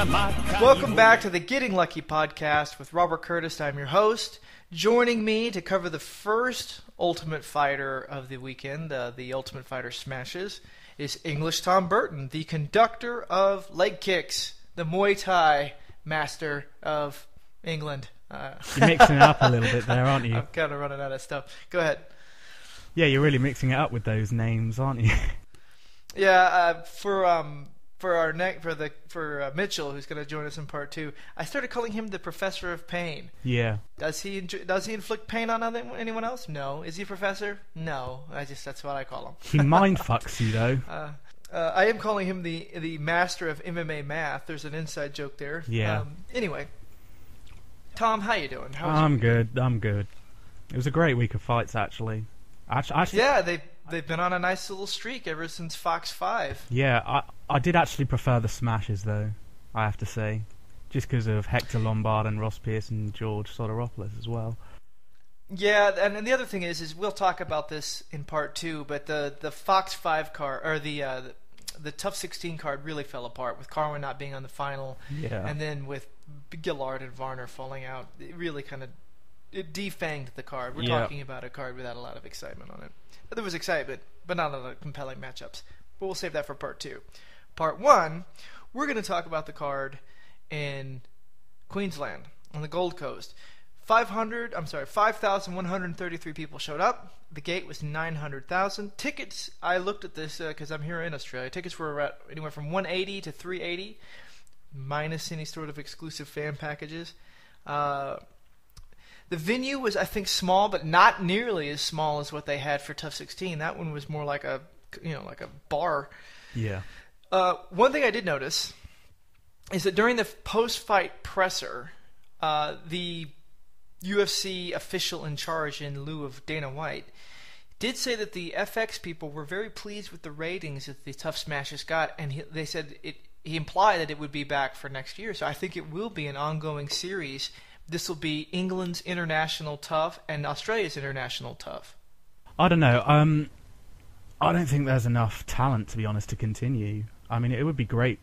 Welcome back to the Getting Lucky podcast with Robert Curtis. I'm your host. Joining me to cover the first Ultimate Fighter of the weekend, the Ultimate Fighter Smashes, is English Thom Burton, the conductor of leg kicks, the Muay Thai master of England. You're mixing it up a little bit there, aren't you? I'm kind of running out of stuff. Go ahead. Yeah, you're really mixing it up with those names, aren't you? Yeah, for Mitchell, who's going to join us in part 2, I started calling him the Professor of Pain. Yeah. Does he inflict pain on anyone else? No. Is he a professor? No. That's what I call him. He mind fucks you though. I am calling him the master of MMA math. There's an inside joke there. Yeah. Anyway, Tom, how you doing? I'm good. It was a great week of fights, actually. Yeah, they've been on a nice little streak ever since Fox 5. Yeah, I did actually prefer the Smashes, though, I have to say. Just because of Hector Lombard and Pearson and George Sotiropoulos as well. Yeah, and the other thing is we'll talk about this in part 2, but the Fox 5 card, or the TUF 16 card really fell apart with Carwin not being on the final. Yeah. And then with Gillard and Varner falling out. It really kind of defanged the card. We're talking about a card without a lot of excitement on it. But there was excitement, but not a lot of compelling matchups. But we'll save that for part 2. Part 1, we're going to talk about the card in Queensland on the Gold Coast. 5,133 people showed up. The gate was 900,000. Tickets, I looked at this because I'm here in Australia. Tickets were anywhere from 180 to 380, minus any sort of exclusive fan packages. The venue was, I think, small, but not nearly as small as what they had for TUF 16. That one was more like a bar. Yeah. One thing I did notice is that during the post-fight presser, the UFC official in charge, in lieu of Dana White, did say that the FX people were very pleased with the ratings that the TUF Smashes got, and they said he implied that it would be back for next year. So I think it will be an ongoing series. This will be England's international TUF and Australia's international TUF. I don't know. I don't think there's enough talent, to be honest, to continue. I mean, it would be great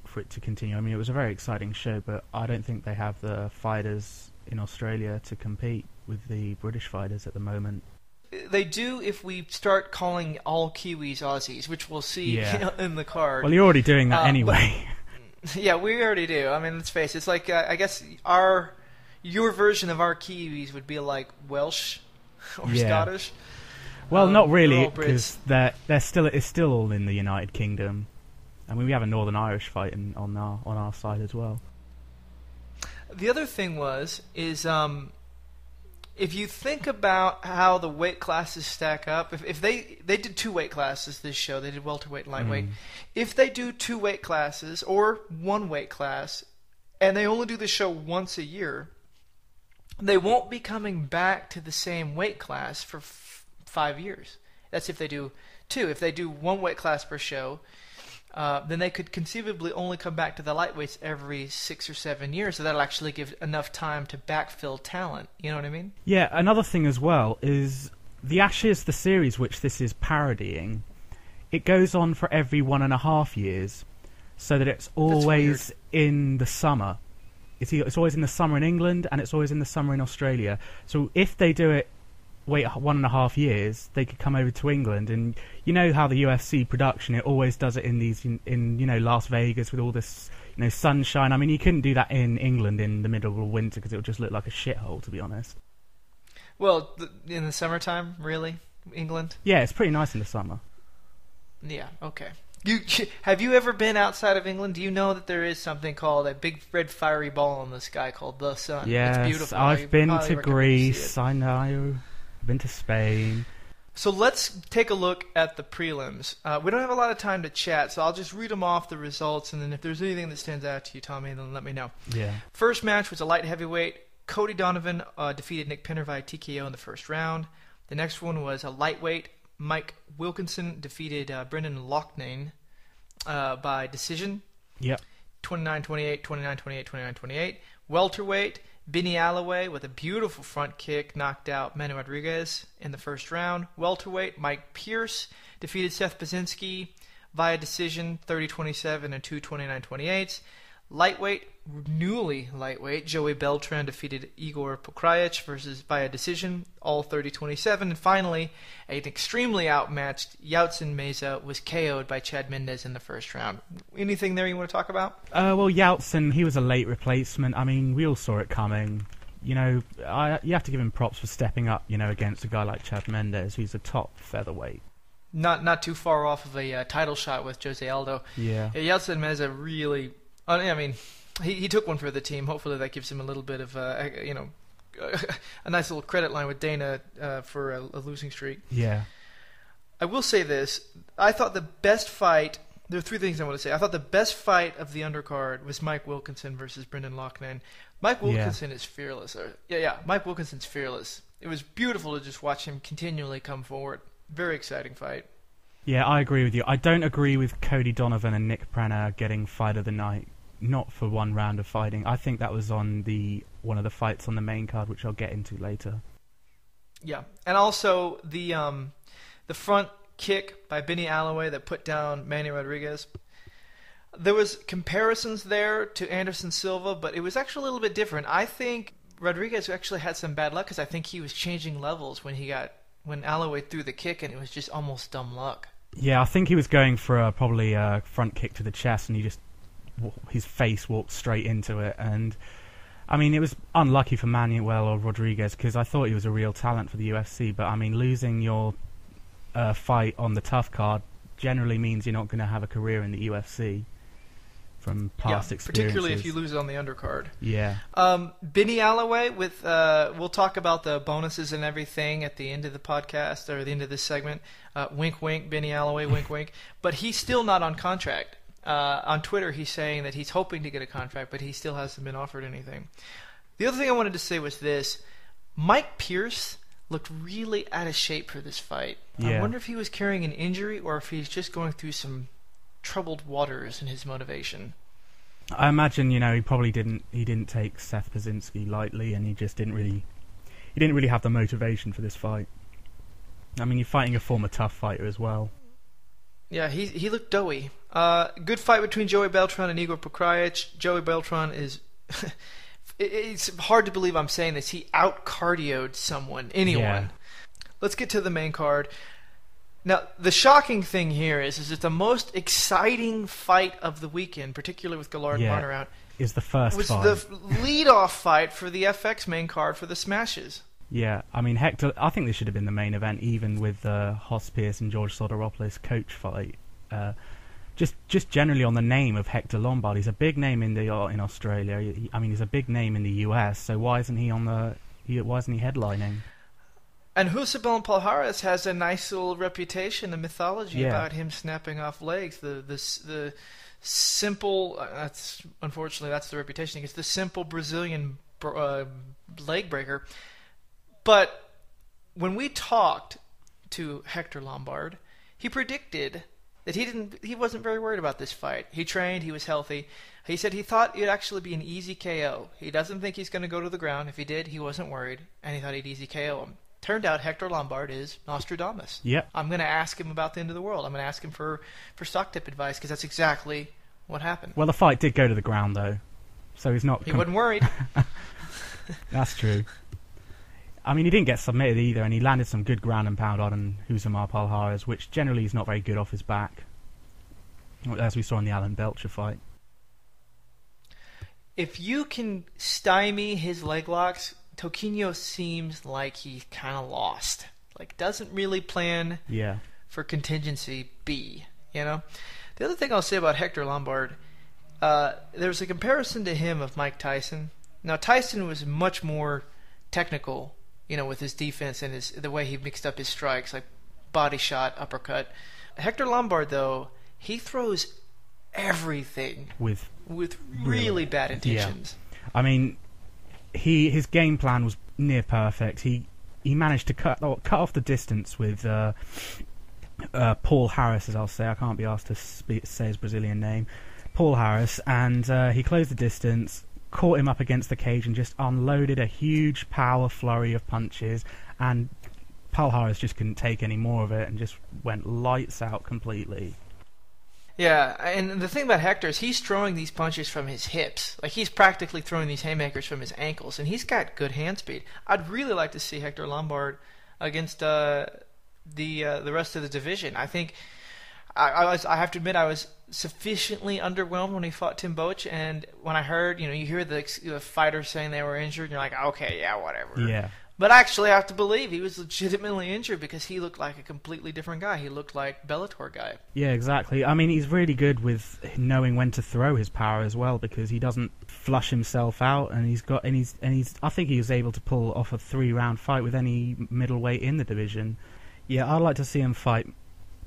for it to continue. I mean, it was a very exciting show, but I don't think they have the fighters in Australia to compete with the British fighters at the moment. They do if we start calling all Kiwis Aussies, which we'll see in the card. Well, you're already doing that anyway. Yeah, we already do. I mean, let's face it. It's like, I guess your version of our Kiwis would be like Welsh or Scottish. Well, not really, because it's still all in the United Kingdom. I mean, we have a Northern Irish fight on our side as well. The other thing is if you think about how the weight classes stack up, if they did 2 weight classes this show, they did welterweight and lightweight. If they do 2 weight classes or 1 weight class, and they only do the show once a year, they won't be coming back to the same weight class for 5 years. That's if they do 2. If they do 1 weight class per show, then they could conceivably only come back to the lightweights every 6 or 7 years. So that'll actually give enough time to backfill talent. You know what I mean? Yeah, another thing as well is the Ashes, the series which this is parodying, it goes on for every 1.5 years, so that it's always in the summer. It's always in the summer in England, and it's always in the summer in Australia. So if they wait 1.5 years, they could come over to England, and you know how the UFC production, it always does it in Las Vegas with all this sunshine. I mean, you couldn't do that in England in the middle of winter because it would just look like a shithole, to be honest. Well, in the summertime, really, England? Yeah, it's pretty nice in the summer. Yeah, okay. Have you ever been outside of England? Do you know that there is something called a big red fiery ball in the sky called the sun? Yes, it's beautiful. I've been to Greece. I know. I've been to Spain. So let's take a look at the prelims. We don't have a lot of time to chat, so I'll just read them off, the results, and then if there's anything that stands out to you, Tommy, then let me know. Yeah. First match was a light heavyweight. Cody Donovan defeated Nick Pinner via TKO in the first round. The next one was a lightweight. Mike Wilkinson defeated Brendan Loughnane by decision. Yep. 29-28, 29-28, 29-28. Welterweight, Benny Alloway with a beautiful front kick knocked out Manny Rodriguez in the first round. Welterweight, Mike Pierce defeated Seth Baczynski via decision, 30-27 and 2 29-28. Lightweight, newly lightweight, Joey Beltran defeated Igor Pokrajic via decision, all 30-27. And finally, an extremely outmatched Yautsin Meza was KO'd by Chad Mendes in the first round. Anything there you want to talk about? Well, Yautsin, he was a late replacement. I mean, we all saw it coming. You know, you have to give him props for stepping up, you know, against a guy like Chad Mendes, who's a top featherweight. Not too far off of a title shot with Jose Aldo. Yeah. Yautsin Meza really... I mean, he took one for the team. Hopefully that gives him a little bit of, a nice little credit line with Dana for a losing streak. Yeah. I will say this. I thought the best fight... There are three things I want to say. I thought the best fight of the undercard was Mike Wilkinson versus Brendan Loughnane. Mike Wilkinson is fearless. Mike Wilkinson's fearless. It was beautiful to just watch him continually come forward. Very exciting fight. Yeah, I agree with you. I don't agree with Cody Donovan and Nick Prenner getting fight of the night. Not for one round of fighting. I think that was on one of the fights on the main card, which I'll get into later. Yeah, and also the front kick by Benny Alloway that put down Manny Rodriguez. There was comparisons there to Anderson Silva, but it was actually a little bit different. I think Rodriguez actually had some bad luck because I think he was changing levels when Alloway threw the kick, and it was just almost dumb luck. Yeah, I think he was going for probably a front kick to the chest, and his face walked straight into it. And I mean, it was unlucky for Manuel or Rodriguez because I thought he was a real talent for the UFC. But I mean, losing your fight on the TUF card generally means you're not going to have a career in the UFC. From past experiences. Particularly if you lose it on the undercard. Yeah. Benny Alloway with we'll talk about the bonuses and everything at the end of the podcast or the end of this segment. Wink, wink, Benny Alloway, wink, wink. But he's still not on contract. On Twitter, he's saying that he's hoping to get a contract, but he still hasn't been offered anything. The other thing I wanted to say was this: Mike Pierce looked really out of shape for this fight. Yeah. I wonder if he was carrying an injury or if he's just going through some troubled waters in his motivation. I imagine, he probably didn't take Seth Pazinski lightly, and he didn't really have the motivation for this fight. I mean, you're fighting a former TUF fighter as well. Yeah, he looked doughy. Good fight between Joey Beltran and Igor Pokrajic. Joey Beltran is... it's hard to believe I'm saying this. He out-cardioed anyone. Yeah. Let's get to the main card. Now, the shocking thing here is it's the most exciting fight of the weekend, particularly with Gallard and Varner out. Is the first fight. Was the lead-off fight for the FX main card for the Smashes. Yeah, I mean, Hector, I think this should have been the main event, even with the Hoss Pierce and George Sotiropoulos coach fight. Just generally on the name of Hector Lombard, he's a big name in Australia. I mean, he's a big name in the US. So why isn't he headlining? And Rousimar and Palhares has a nice little reputation and mythology about him snapping off legs. The simple, unfortunately that's the reputation. It's the simple Brazilian leg breaker. But when we talked to Hector Lombard, he predicted that he wasn't very worried about this fight. He trained, he was healthy. He said he thought it'd actually be an easy KO. He doesn't think he's going to go to the ground. If he did, he wasn't worried, and he thought he'd easy KO him. Turned out Hector Lombard is Nostradamus. Yep. I'm going to ask him about the end of the world. I'm going to ask him for stock tip advice because that's exactly what happened. Well, the fight did go to the ground, though, so he's not... He wasn't worried. That's true. I mean, he didn't get submitted either, and he landed some good ground and pound on Rousimar Palhares, which generally is not very good off his back, as we saw in the Alan Belcher fight. If you can stymie his leg locks... Toquinho seems like he's kind of lost. Like, doesn't really plan for contingency B, The other thing I'll say about Hector Lombard, there's a comparison to him of Mike Tyson. Now, Tyson was much more technical, with his defense and the way he mixed up his strikes, like body shot, uppercut. Hector Lombard, though, he throws everything with really bad intentions. Yeah. I mean... His game plan was near perfect. He managed to cut off the distance with Paul Harris, as I'll say. I can't be asked to say his Brazilian name. Paul Harris, and he closed the distance, caught him up against the cage, and just unloaded a huge power flurry of punches. And Palhares just couldn't take any more of it and just went lights out completely. Yeah, and the thing about Hector is he's throwing these punches from his hips. Like, he's practically throwing these haymakers from his ankles, and he's got good hand speed. I'd really like to see Hector Lombard against the rest of the division. I think I have to admit I was sufficiently underwhelmed when he fought Tim Boetsch, and when I heard, you hear the fighters saying they were injured, and you're like, okay, yeah, whatever. Yeah. But actually, I have to believe he was legitimately injured because he looked like a completely different guy. He looked like Bellator guy. Yeah, exactly. I mean, he's really good with knowing when to throw his power as well, because he doesn't flush himself out, and he's. I think he was able to pull off a 3-round fight with any middleweight in the division. Yeah, I'd like to see him fight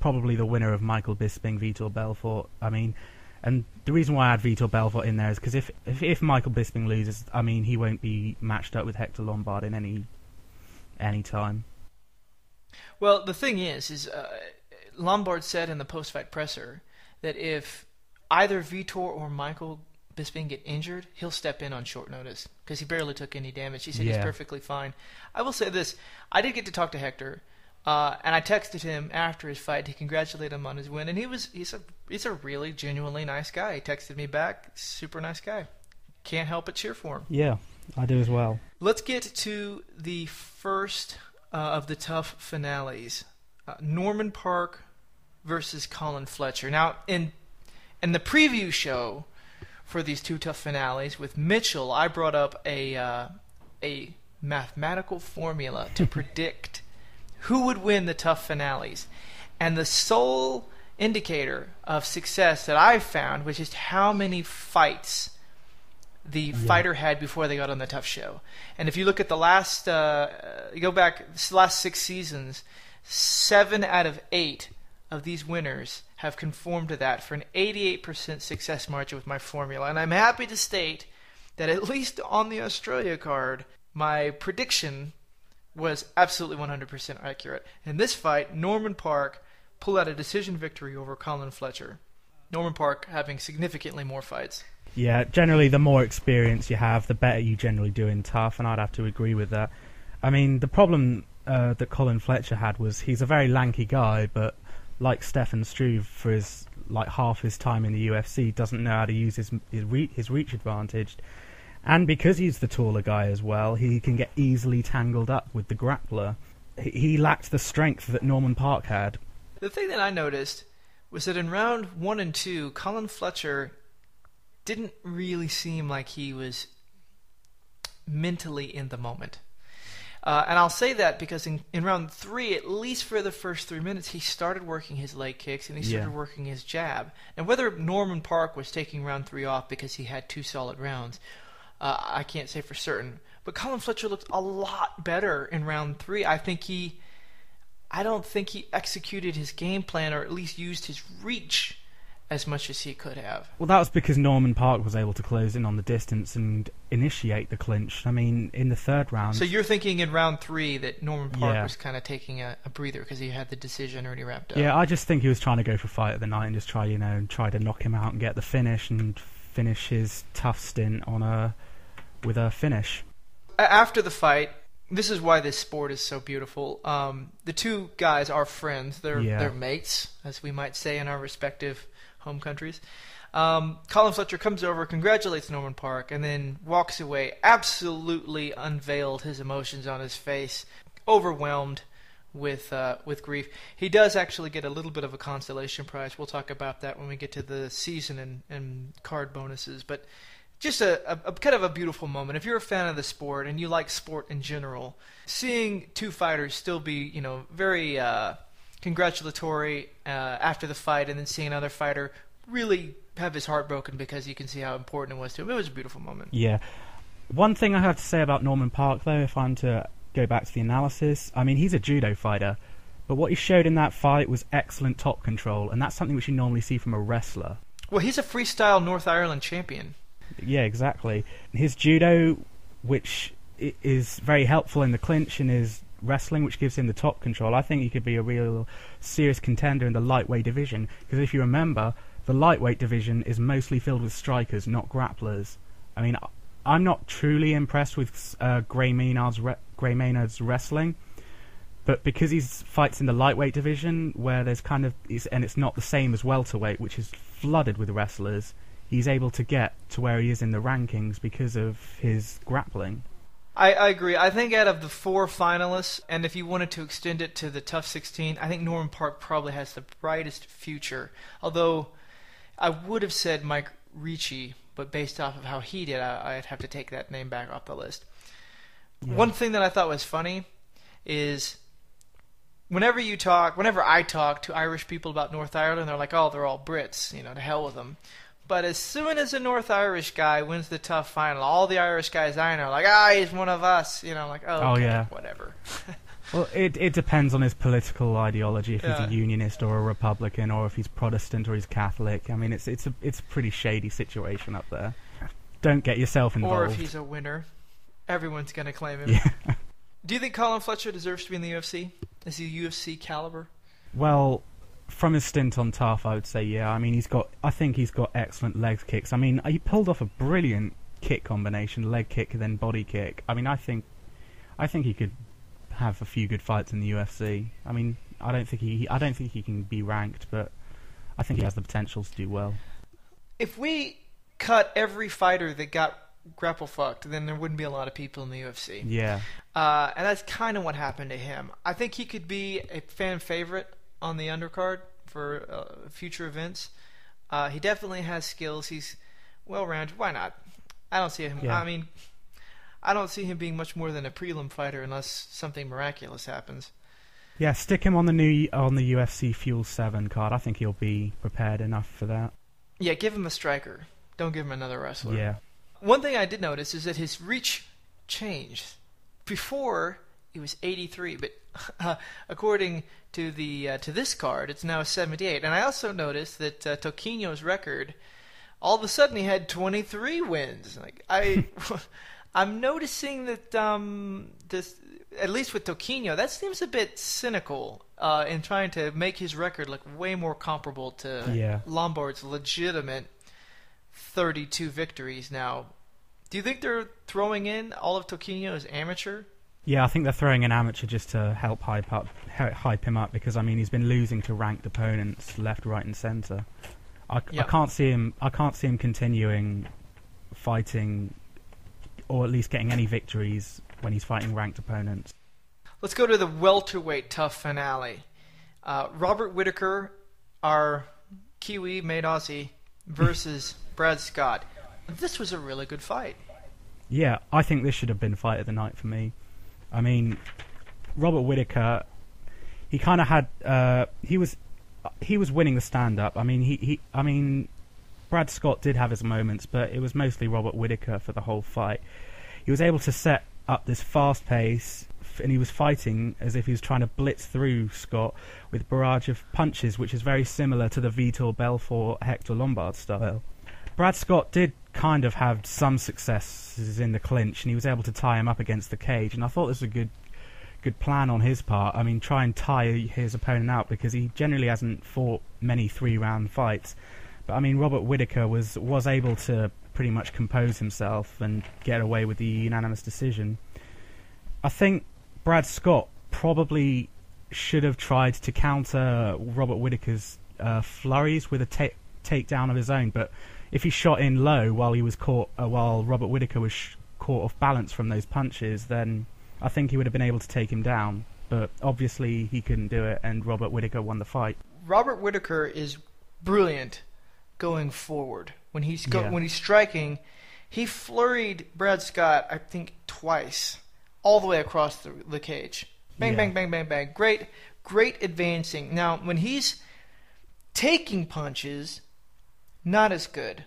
probably the winner of Michael Bisping, Vitor Belfort. I mean, and the reason why I had Vitor Belfort in there is because if Michael Bisping loses, I mean, he won't be matched up with Hector Lombard in any time. Well, the thing is Lombard said in the post-fight presser that if either Vitor or Michael Bisping get injured, he'll step in on short notice because he barely took any damage. He said he's perfectly fine. I will say this: I did get to talk to Hector, and I texted him after his fight to congratulate him on his win, and he's a really genuinely nice guy. He texted me back, super nice guy. Can't help but cheer for him. Yeah, I do as well. Let's get to the first of the TUF finales. Norman Parke versus Colin Fletcher. Now, in the preview show for these two TUF finales with Mitchell, I brought up a mathematical formula to predict who would win the TUF finales. And the sole indicator of success that I've found was just how many fights the fighter had before they got on the TUF show. And if you look at the last, you go back, the last 6 seasons, 7 out of 8 of these winners have conformed to that for an 88% success margin with my formula. And I'm happy to state that at least on the Australia card, my prediction was absolutely 100% accurate. In this fight, Norman Parke pulled out a decision victory over Colin Fletcher. Norman Parke having significantly more fights. Yeah, generally the more experience you have, the better you generally do in TUF, and I'd have to agree with that. I mean, the problem that Colin Fletcher had was he's a very lanky guy, but like Stefan Struve, for his half his time in the UFC, doesn't know how to use his reach advantage. And because he's the taller guy as well, he can get easily tangled up with the grappler. He lacked the strength that Norman Parke had. The thing that I noticed was that in round 1 and 2, Colin Fletcher didn't really seem like he was mentally in the moment. And I'll say that because in round 3, at least for the first 3 minutes, he started working his leg kicks and he started working his jab. And whether Norman Parke was taking round 3 off because he had 2 solid rounds, I can't say for certain. But Colin Fletcher looked a lot better in round 3. I don't think he executed his game plan, or at least used his reach as much as he could have. Well, that was because Norman Parke was able to close in on the distance and initiate the clinch. I mean, in the 3rd round... So you're thinking in round 3 that Norman Parke was kind of taking a breather because he had the decision already wrapped up? Yeah, I just think he was trying to go for fight of the night and just try to knock him out and get the finish and finish his TUF stint with a finish. After the fight, this is why this sport is so beautiful. The two guys are friends. They're mates, as we might say in our respective home countries. Colin Fletcher comes over, congratulates Norman Parke, and then walks away, absolutely unveiled his emotions on his face, overwhelmed with grief. He does actually get a little bit of a consolation prize. We'll talk about that when we get to the season and card bonuses. But just a kind of a beautiful moment. If you're a fan of the sport and you like sport in general, seeing two fighters still be, very congratulatory after the fight, and then seeing another fighter really have his heart broken because you can see how important it was to him. It was a beautiful moment. Yeah. One thing I have to say about Norman Parke, though, if I'm to go back to the analysis, I mean, he's a judo fighter, but what he showed in that fight was excellent top control, and that's something which you normally see from a wrestler. Well, he's a freestyle North Ireland champion. Yeah, exactly. His judo, which is very helpful in the clinch, and his wrestling, which gives him the top control, I think he could be a real serious contender in the lightweight division, because if you remember, the lightweight division is mostly filled with strikers, not grapplers. I mean, I'm not truly impressed with Gray Maynard's wrestling, But because he's fights in the lightweight division, where there's and it's not the same as welterweight, which is flooded with wrestlers, he's able to get to where he is in the rankings because of his grappling. I agree. I think out of the 4 finalists, and if you wanted to extend it to the TUF 16, I think Norman Parke probably has the brightest future. Although I would have said Mike Ricci, but based off of how he did, I'd have to take that name back off the list. Yeah. One thing that I thought was funny is whenever I talk to Irish people about North Ireland, they're like, oh, they're all Brits, to hell with them. But as soon as a North Irish guy wins the TUF final, all the Irish guys I know are like, he's one of us. I'm like, oh, okay, yeah, whatever. Well, it depends on his political ideology, if he's a unionist or a Republican, or if he's Protestant or he's Catholic. I mean, it's a pretty shady situation up there. Don't get yourself involved. Or if he's a winner, everyone's going to claim him. Yeah. Do you think Colin Fletcher deserves to be in the UFC? Is he UFC caliber? Well, from his stint on TUF, I would say yeah. I mean, I think he's got excellent leg kicks. I mean, he pulled off a brilliant kick combination, leg kick then body kick. I mean, I think he could have a few good fights in the UFC. I mean, I don't think he can be ranked, but I think he has the potential to do well. If we cut every fighter that got grapple fucked, then there wouldn't be a lot of people in the UFC. Yeah. And that's kind of what happened to him. I think he could be a fan favorite on the undercard for future events. He definitely has skills. He's well-rounded. Why not? I don't see him. Yeah. I mean, I don't see him being much more than a prelim fighter unless something miraculous happens. Yeah, stick him on the UFC Fuel 7 card. I think he'll be prepared enough for that. Yeah, give him a striker. Don't give him another wrestler. Yeah. One thing I did notice is that his reach changed. Before, it was 83, but according to this card, it's now 78. And I also noticed that Toquinho's record, all of a sudden he had 23 wins. I'm noticing that this, at least with Toquinho, that seems a bit cynical in trying to make his record look way more comparable to Lombard's legitimate 32 victories now. Do you think they're throwing in all of Toquinho as amateur? Yeah, I think they're throwing in amateur just to help hype him up, because I mean he's been losing to ranked opponents left, right, and centre. I can't see him continuing fighting, or at least getting any victories when he's fighting ranked opponents. Let's go to the welterweight TUF finale. Robert Whittaker, our Kiwi made Aussie, versus Brad Scott. This was a really good fight. Yeah, I think this should have been fight of the night for me. I mean, Robert Whittaker, he kind of had he was winning the stand-up. I mean, Brad Scott did have his moments, but it was mostly Robert Whittaker for the whole fight. He was able to set up this fast pace, and he was fighting as if he was trying to blitz through Scott with a barrage of punches, which is very similar to the Vitor Belfort Hector Lombard style. Brad Scott did kind of have some successes in the clinch, and he was able to tie him up against the cage, and I thought this was a good plan on his part. I mean, try and tire his opponent out, because he generally hasn't fought many 3-round fights. But I mean, Robert Whittaker was able to pretty much compose himself and get away with the unanimous decision. I think Brad Scott probably should have tried to counter Robert Whittaker's flurries with a takedown of his own, but if he shot in low while he was caught, while Robert Whittaker was caught off balance from those punches, then I think he would have been able to take him down. But obviously he couldn't do it, and Robert Whittaker won the fight. Robert Whittaker is brilliant going forward. When he's striking, he flurried Brad Scott, I think, twice, all the way across the cage. Bang, bang, bang, bang, bang. Great advancing. Now, when he's taking punches, not as good.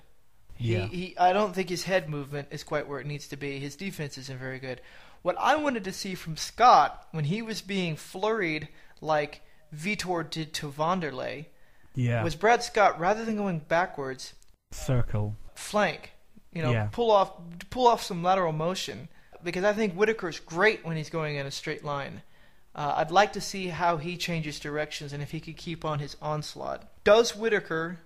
Yeah. I don't think his head movement is quite where it needs to be. His defense isn't very good. What I wanted to see from Scott when he was being flurried like Vitor did to Wanderlei was Brad Scott, rather than going backwards, circle, flank, pull off some lateral motion, because I think Whittaker's great when he's going in a straight line. I'd like to see how he changes directions and if he could keep on his onslaught. Does Whittaker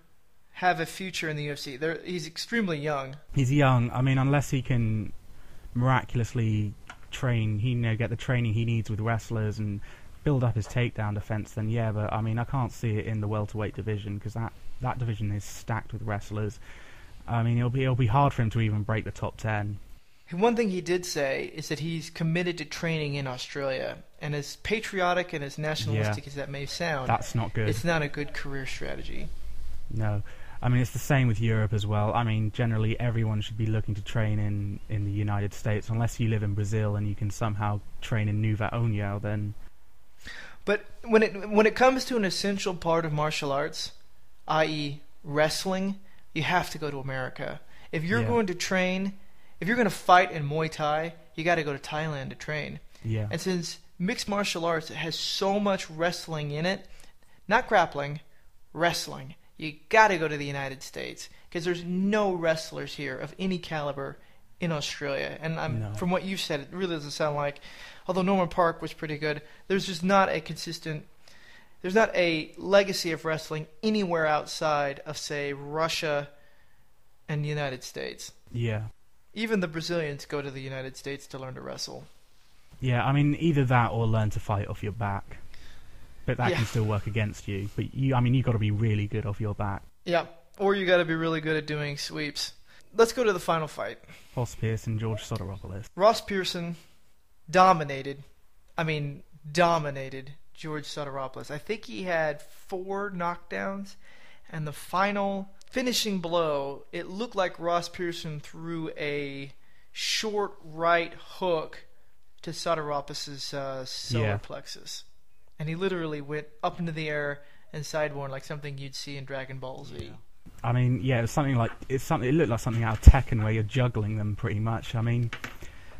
have a future in the UFC? He's extremely young. He's young. I mean, unless he can miraculously train, get the training he needs with wrestlers and build up his takedown defense, then yeah, but I mean, I can't see it in the welterweight division because that division is stacked with wrestlers. I mean, it'll be hard for him to even break the top 10. One thing he did say is that he's committed to training in Australia, and as patriotic and as nationalistic as that may sound, that's not good. It's not a good career strategy. No. I mean, it's the same with Europe as well. I mean, generally everyone should be looking to train in the United States, unless you live in Brazil and you can somehow train in Nova União, then... But when it comes to an essential part of martial arts, i.e. wrestling, you have to go to America. If you're going to train... If you're going to fight in Muay Thai, you got to go to Thailand to train. Yeah. And since mixed martial arts has so much wrestling in it, not grappling, wrestling, you got to go to the United States because there's no wrestlers here of any caliber in Australia. And from what you've said, it really doesn't sound like, although Norman Parke was pretty good, there's just not a consistent, there's not a legacy of wrestling anywhere outside of, say, Russia and the United States. Yeah. Even the Brazilians go to the United States to learn to wrestle. Yeah, I mean, either that or learn to fight off your back. But that can still work against you. But you've got to be really good off your back. Yeah, or you got to be really good at doing sweeps. Let's go to the final fight. Ross Pearson, George Sotiropoulos. Ross Pearson dominated George Sotiropoulos. I think he had 4 knockdowns, and the final finishing blow, it looked like Ross Pearson threw a short right hook to Sotiropoulos' solar plexus. And he literally went up into the air and sideborne like something you'd see in Dragon Ball Z. Yeah. I mean, yeah, it looked like something out of Tekken where you're juggling them pretty much. I mean,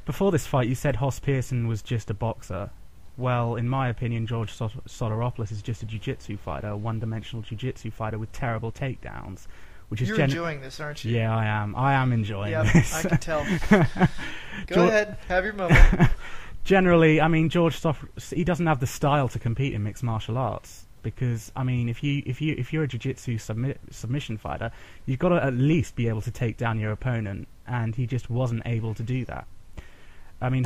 before this fight you said Ross Pearson was just a boxer. Well, in my opinion, George Sotiropoulos is just a jiu-jitsu fighter, a one-dimensional jiu-jitsu fighter with terrible takedowns. You're enjoying this, aren't you? Yeah, I am. I am enjoying this. I can tell. Go ahead, have your moment. Generally, I mean, he doesn't have the style to compete in mixed martial arts because, I mean, if you're a jiu-jitsu submission fighter, you've got to at least be able to take down your opponent, and he just wasn't able to do that. I mean,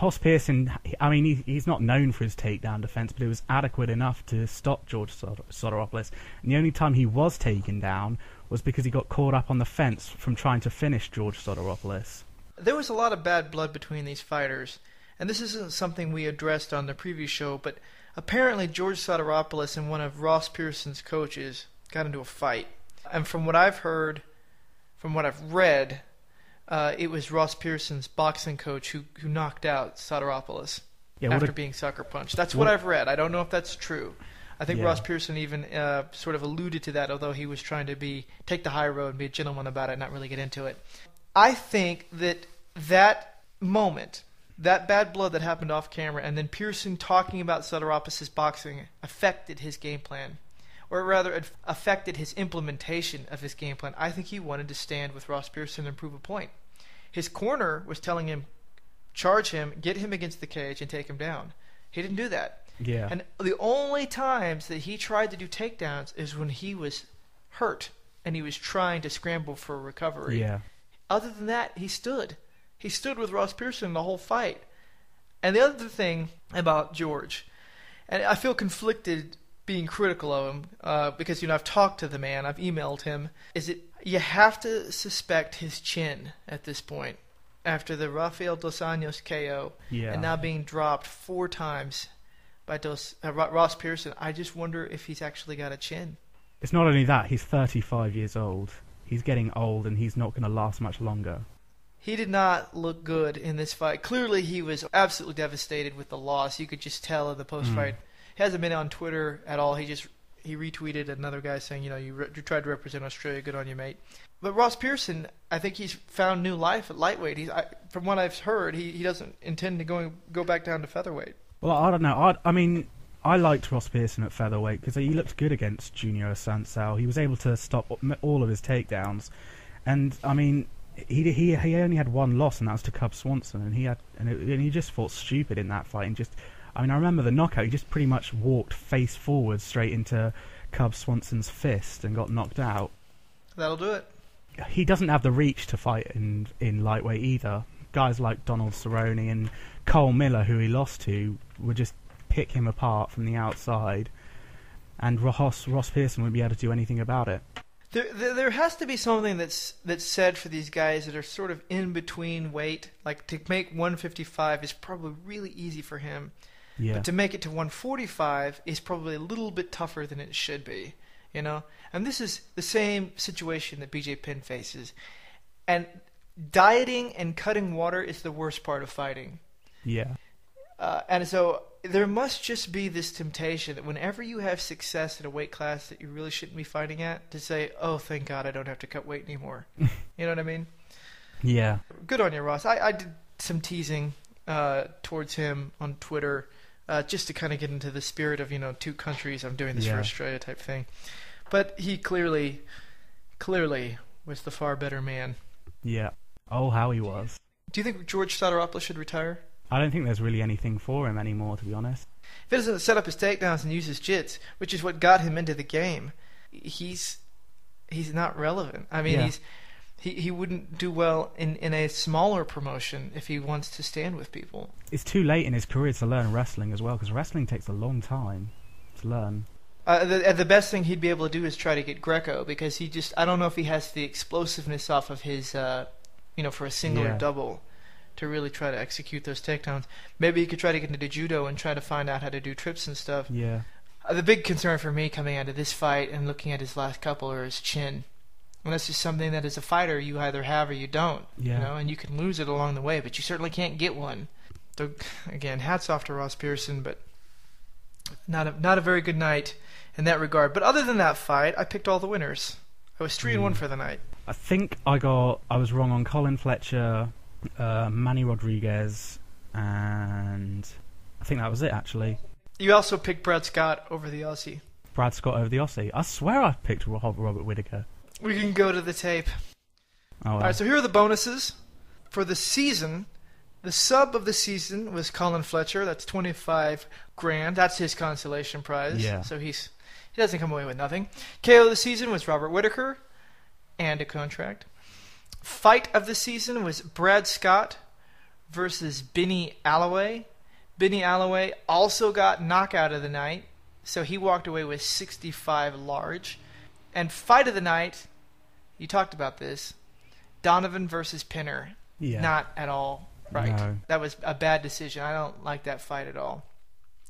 Ross Pearson, I mean, he's not known for his takedown defense, but it was adequate enough to stop George Sotiropoulos. And the only time he was taken down was because he got caught up on the fence from trying to finish George Sotiropoulos. There was a lot of bad blood between these fighters, and this isn't something we addressed on the previous show, but apparently George Sotiropoulos and one of Ross Pearson's coaches got into a fight. And from what I've heard, from what I've read, it was Ross Pearson's boxing coach who knocked out Sotiropoulos after being sucker punched. That's what I've read. I don't know if that's true. I think Ross Pearson even sort of alluded to that, although he was trying to take the high road and be a gentleman about it and not really get into it. I think that moment, that bad blood that happened off camera, and then Pearson talking about Sotiropoulos' boxing affected his game plan. Or rather, it affected his implementation of his game plan. I think he wanted to stand with Ross Pearson and prove a point. His corner was telling him, charge him, get him against the cage, and take him down. He didn't do that. Yeah. And the only times that he tried to do takedowns is when he was hurt and he was trying to scramble for recovery. Yeah. Other than that, he stood. He stood with Ross Pearson the whole fight. And the other thing about George, and I feel conflicted being critical of him because, I've talked to the man, I've emailed him, is that you have to suspect his chin at this point. After the Rafael Dos Anjos KO and now being dropped 4 times by Ross Pearson, I just wonder if he's actually got a chin. It's not only that, he's 35 years old. He's getting old and he's not going to last much longer. He did not look good in this fight. Clearly he was absolutely devastated with the loss. You could just tell in the post-fight. He hasn't been on Twitter at all. He retweeted another guy saying, you tried to represent Australia, good on you, mate. But Ross Pearson, I think he's found new life at lightweight. From what I've heard, he doesn't intend to go back down to featherweight. Well, I don't know. I mean, I liked Ross Pearson at featherweight because he looked good against Junior Assunção. He was able to stop all of his takedowns, and I mean, he only had 1 loss, and that was to Cub Swanson, and he just fought stupid in that fight. And I remember the knockout. He just pretty much walked face forward straight into Cub Swanson's fist and got knocked out. That'll do it. He doesn't have the reach to fight in lightweight either. Guys like Donald Cerrone and Cole Miller, who he lost to, were just pick him apart from the outside, and Ross Pearson wouldn't be able to do anything about it. There has to be something that's said for these guys that are sort of in between weight. Like, to make 155 is probably really easy for him. Yeah. But to make it to 145 is probably a little bit tougher than it should be, you know? And this is the same situation that BJ Penn faces. And dieting and cutting water is the worst part of fighting. Yeah. And so there must just be this temptation that whenever you have success at a weight class that you really shouldn't be fighting at, to say, oh, thank God I don't have to cut weight anymore. You know what I mean? Yeah. Good on you, Ross. I did some teasing towards him on Twitter just to kind of get into the spirit of, two countries, I'm doing this for Australia type thing. But he clearly was the far better man. Yeah. Oh, how he was. Do you think George Sotiropoulos should retire? I don't think there's really anything for him anymore, to be honest. If he doesn't set up his takedowns and use his jits, which is what got him into the game, he's not relevant. I mean, he wouldn't do well in a smaller promotion if he wants to stand with people. It's too late in his career to learn wrestling as well, because wrestling takes a long time to learn. The best thing he'd be able to do is try to get Greco, because I don't know if he has the explosiveness off of his, for a single or double to really try to execute those takedowns. Maybe he could try to get into judo and try to find out how to do trips and stuff. Yeah. The big concern for me coming out of this fight and looking at his last couple are his chin. And that's just something that as a fighter you either have or you don't. Yeah. And you can lose it along the way, but you certainly can't get one. So, again, hats off to Ross Pearson, but not a very good night in that regard. But other than that fight, I picked all the winners. I was 3-1 for the night. I think I was wrong on Colin, Fletcher, Manny Rodriguez, and I think that was it, actually. You also picked Brad Scott over the Aussie. Brad Scott over the Aussie. I swear I picked Robert Whittaker. We can go to the tape. Oh, well. All right, so here are the bonuses. For the season, the sub of the season was Colin Fletcher. That's $25,000. That's his consolation prize. Yeah. So he doesn't come away with nothing. KO of the season was Robert Whittaker and a contract. Fight of the season was Brad Scott versus Benny Alloway. Benny Alloway also got knockout of the night, so he walked away with 65 large. And fight of the night, you talked about this, Donovan versus Pinner. Yeah. Not at all right. No. That was a bad decision. I don't like that fight at all.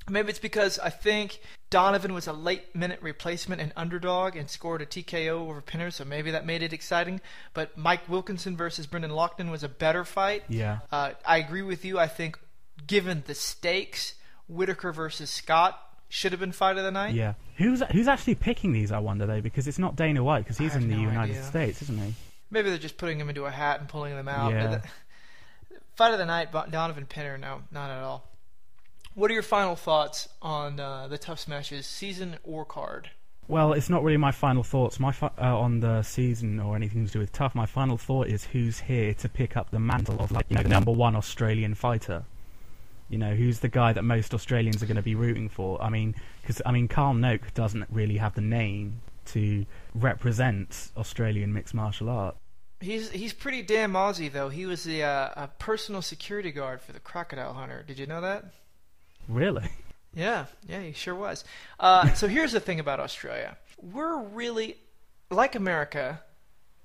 Maybe it's because I think Donovan was a late-minute replacement and underdog and scored a TKO over Pinner, so maybe that made it exciting. But Mike Wilkinson versus Brendan Loughnane was a better fight. Yeah. I agree with you. I think, given the stakes, Whittaker versus Scott should have been fight of the night. Yeah. Who's actually picking these, I wonder, though? Because it's not Dana White, because he's in the United States, isn't he? Maybe they're just putting him into a hat and pulling them out. Yeah. Fight of the night, Donovan Pinner, no, not at all. What are your final thoughts on the TUF Smashes season or card? Well, it's not really my final thoughts on the season or anything to do with TUF. My final thought is who's here to pick up the mantle of, the number one Australian fighter. Who's the guy that most Australians are going to be rooting for? Because Carl Noak doesn't really have the name to represent Australian mixed martial art. He's pretty damn Aussie, though. He was a personal security guard for the Crocodile Hunter. Did you know that? Really? Yeah, he sure was. So here's the thing about Australia. We're really, like America,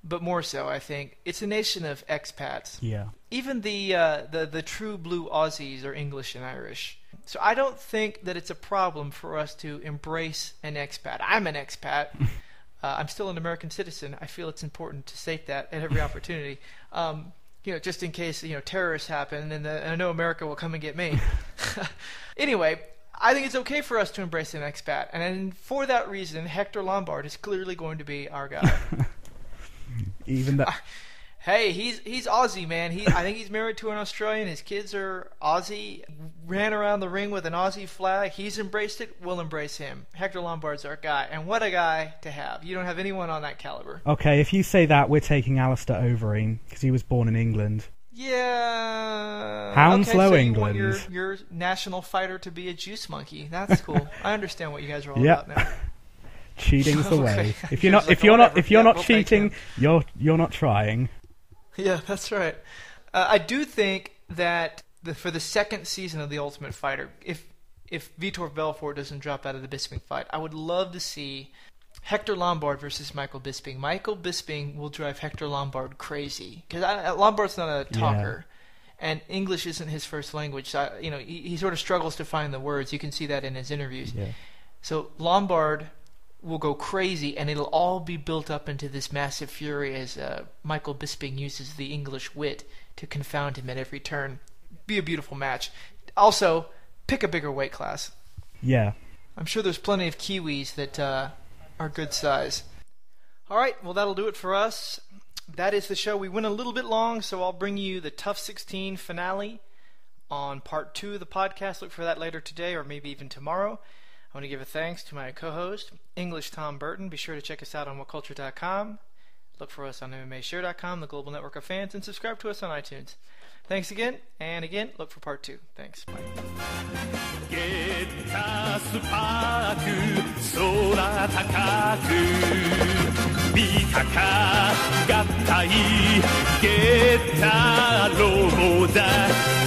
but more so, I think, it's a nation of expats. Yeah. Even the true blue Aussies are English and Irish. So I don't think that it's a problem for us to embrace an expat. I'm an expat. I'm still an American citizen. I feel it's important to state that at every opportunity. Just in case, terrorists happen, and I know America will come and get me. Anyway, I think it's okay for us to embrace an expat. And for that reason, Hector Lombard is clearly going to be our guy. Even that... Hey, he's Aussie, man. I think he's married to an Australian. His kids are Aussie. Ran around the ring with an Aussie flag. He's embraced it. We'll embrace him. Hector Lombard's our guy. And what a guy to have. You don't have anyone on that caliber. Okay, if you say that, we're taking Alistair Overeem, because he was born in England. Yeah. Hounslow, so England. You want your national fighter to be a juice monkey. That's cool. I understand what you guys are all about now. Cheating's the way. If you're not cheating, you're not trying. Yeah, that's right. I do think that for the second season of The Ultimate Fighter, if if Vitor Belfort doesn't drop out of the Bisping fight. I would love to see Hector Lombard versus Michael Bisping. Michael Bisping will drive Hector Lombard crazy because Lombard's not a talker, and English isn't his first language. So he sort of struggles to find the words. You can see that in his interviews. Yeah. So Lombard will go crazy, and it'll all be built up into this massive fury as Michael Bisping uses the English wit to confound him at every turn. Be a beautiful match. Also, pick a bigger weight class. Yeah. I'm sure there's plenty of Kiwis that are good size. All right, well, that'll do it for us. That is the show. We went a little bit long, so I'll bring you the TUF 16 finale on part 2 of the podcast. Look for that later today or maybe even tomorrow. I want to give a thanks to my co-host, English Thom Burton. Be sure to check us out on whatculture.com. Look for us on MMAshare.com, the global network of fans, and subscribe to us on iTunes. Thanks again, and again, look for part 2. Thanks. Bye. スパーク空高く三鷹合体ゲッターロボだ